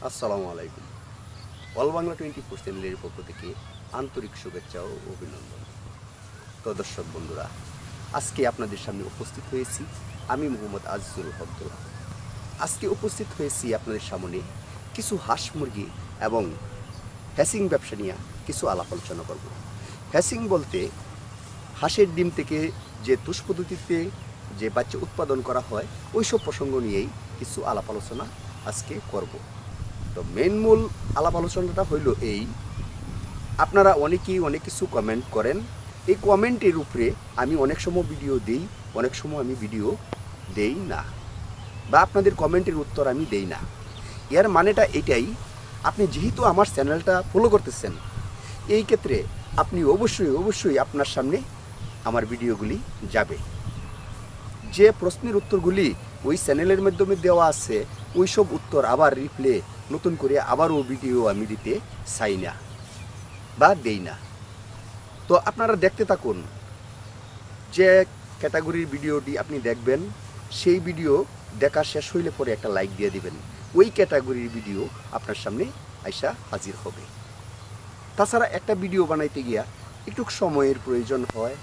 আসসালামু আলাইকুম। অল বাংলা 24 চ্যানেলের পক্ষ থেকে আন্তরিক শুভেচ্ছা ও অভিনন্দন। তো দর্শক বন্ধুরা, আজকে আপনাদের সামনে উপস্থিত হয়েছি আমি মোহাম্মদ আজিজুল হক। আজকে উপস্থিত হয়েছি আপনাদের সামনে কিছু হাঁস মুরগি এবং হ্যাসিং ব্যবসা নিয়ে কিছু আলাপ আলোচনা করব। হ্যাসিং বলতে হাঁসের ডিম থেকে যে তুষ পদ্ধতিতে যে বাচ্চা উৎপাদন করা হয় ওইসব প্রসঙ্গ নিয়েই কিছু আলাপ আলোচনা আজকে করব। তো মেন মূল আলাপ আলোচনাটা হইল এই, আপনারা অনেকেই অনেক কিছু কমেন্ট করেন। এই কমেন্টের উপরে আমি অনেক সময় ভিডিও দিই, অনেক সময় আমি ভিডিও দেই না, বা আপনাদের কমেন্টের উত্তর আমি দেই না। এর মানেটা এটাই, আপনি যেহেতু আমার চ্যানেলটা ফলো করতেছেন, এই ক্ষেত্রে আপনি অবশ্যই আপনার সামনে আমার ভিডিওগুলি যাবে। যে প্রশ্নের উত্তরগুলি ওই চ্যানেলের মাধ্যমে দেওয়া আছে ওই সব উত্তর আবার রিপ্লে নতুন করে আবারও ভিডিও আমি দিতে চাই না বা দেই না। তো আপনারা দেখতে থাকুন। যে ক্যাটাগরির ভিডিওটি আপনি দেখবেন, সেই ভিডিও দেখা শেষ হইলে পরে একটা লাইক দিয়ে দিবেন। ওই ক্যাটাগরির ভিডিও আপনার সামনে আইসা হাজির হবে। তাছাড়া একটা ভিডিও বানাইতে গিয়া একটু সময়ের প্রয়োজন হয়,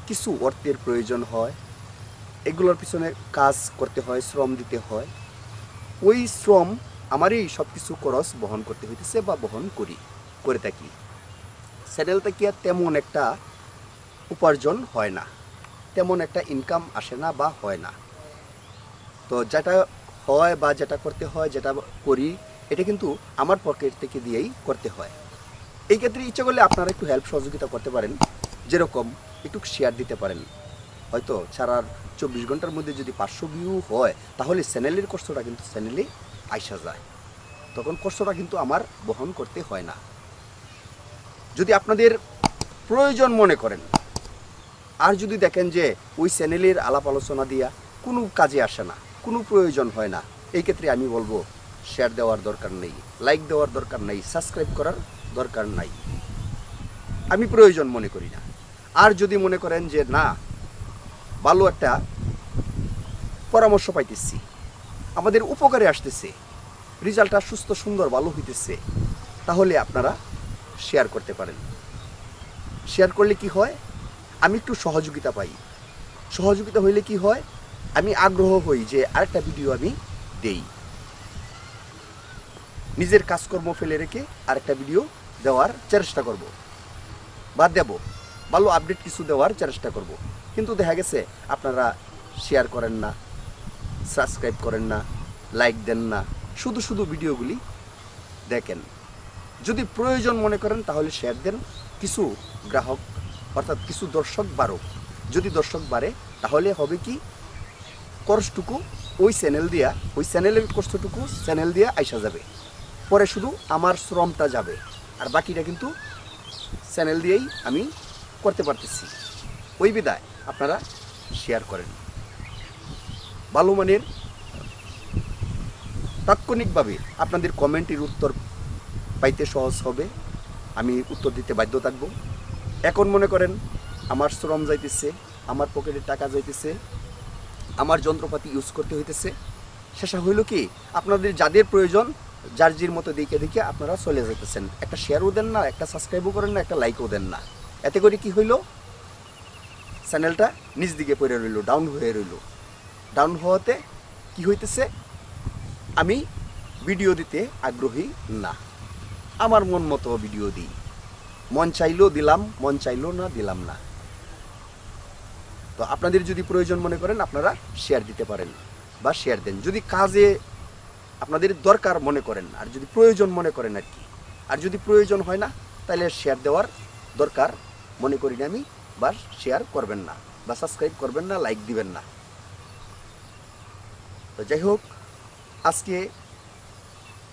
কিছু অর্থের প্রয়োজন হয়, এগুলোর পিছনে কাজ করতে হয়, শ্রম দিতে হয়। ওই শ্রম আমারই সব কিছু খরচ বহন করতে হইতেছে বা বহন করে থাকি। চ্যানেল থেকে আর তেমন একটা উপার্জন হয় না, তেমন একটা ইনকাম আসে না বা হয় না। তো যেটা হয় বা যেটা করতে হয়, যেটা করি, এটা কিন্তু আমার পকেট থেকে দিয়েই করতে হয়। এই ক্ষেত্রে ইচ্ছা করলে আপনারা একটু হেল্প সহযোগিতা করতে পারেন, যেরকম একটু শেয়ার দিতে পারেন। হয়তো ছাড়ার 24 ঘন্টার মধ্যে যদি 500 ভিউ হয়, তাহলে চ্যানেলের কষ্টটা কিন্তু চ্যানেলে আইসা যায়, তখন কষ্টটা কিন্তু আমার বহন করতে হয় না। যদি আপনাদের প্রয়োজন মনে করেন, আর যদি দেখেন যে ওই চ্যানেলের আলাপ আলোচনা দিয়া কোনো কাজে আসে না, কোনো প্রয়োজন হয় না, এই ক্ষেত্রে আমি বলবো শেয়ার দেওয়ার দরকার নেই, লাইক দেওয়ার দরকার নেই, সাবস্ক্রাইব করার দরকার নাই। আমি প্রয়োজন মনে করি না। আর যদি মনে করেন যে না, ভালো একটা পরামর্শ পাইতেছি, আমাদের উপকারে আসতেছে, রেজাল্টটা সুস্থ সুন্দর ভালো হইতেছে, তাহলে আপনারা শেয়ার করতে পারেন। শেয়ার করলে কি হয়, আমি একটু সহযোগিতা পাই। সহযোগিতা হইলে কি হয়, আমি আগ্রহ হই যে আরেকটা ভিডিও আমি দেই। নিজের কাজকর্ম ফেলে রেখে আরেকটা ভিডিও দেওয়ার চেষ্টা করব বা দেব, ভালো আপডেট কিছু দেওয়ার চেষ্টা করব। কিন্তু দেখা গেছে আপনারা শেয়ার করেন না, সাবস্ক্রাইব করেন না, লাইক দেন না, শুধু ভিডিওগুলি দেখেন। যদি প্রয়োজন মনে করেন তাহলে শেয়ার দেন, কিছু গ্রাহক অর্থাৎ কিছু দর্শক বাড়ুক। যদি দর্শক বাড়ে তাহলে হবে কি, খরচটুকু ওই চ্যানেলের কষ্টটুকু চ্যানেল দিয়ে আইসা যাবে, পরে শুধু আমার শ্রমটা যাবে, আর বাকিটা কিন্তু চ্যানেল দিয়েই আমি করতে পারতেছি। ওই বিদায় আপনারা শেয়ার করেন। ভালো মানের তাৎক্ষণিকভাবে আপনাদের কমেন্টের উত্তর পাইতে সহজ হবে, আমি উত্তর দিতে বাধ্য থাকব। এখন মনে করেন আমার শ্রম যাইতেছে, আমার পকেটের টাকা যাইতেছে, আমার যন্ত্রপাতি ইউজ করতে হইতেছে, শেষা হইল কি, আপনাদের যাদের প্রয়োজন যার জির মতো দেখে আপনারা চলে যেতেছেন। একটা শেয়ারও দেন না, একটা সাবস্ক্রাইবও করেন না, একটা লাইকও দেন না। এতে করে কি হইল, চ্যানেলটা নিচ দিকে পড়ে রইল, ডাউন হয়ে রইল। ডাউন হওয়াতে কি হইতেছে, আমি ভিডিও দিতে আগ্রহী না, আমার মন মতো ভিডিও দিই, মন চাইলেও দিলাম, মন চাইলেও না দিলাম না। তো আপনাদের যদি প্রয়োজন মনে করেন আপনারা শেয়ার দিতে পারেন বা শেয়ার দেন, যদি কাজে আপনাদের দরকার মনে করেন, আর যদি প্রয়োজন মনে করেন আর কি। আর যদি প্রয়োজন হয় না তাহলে শেয়ার দেওয়ার দরকার মনে করি না আমি, বা শেয়ার করবেন না বা সাবস্ক্রাইব করবেন না, লাইক দিবেন না। তো যাই হোক, আজকে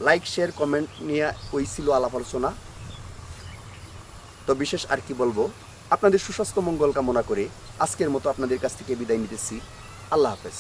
লাইক শেয়ার কমেন্ট নিয়ে ওই ছিল আলাপ আলোচনা। তো বিশেষ আর কি বলবো, আপনাদের সুস্বাস্থ্য মঙ্গল কামনা করে আজকের মতো আপনাদের কাছ থেকে বিদায় নিতেছি। আল্লাহ হাফেজ।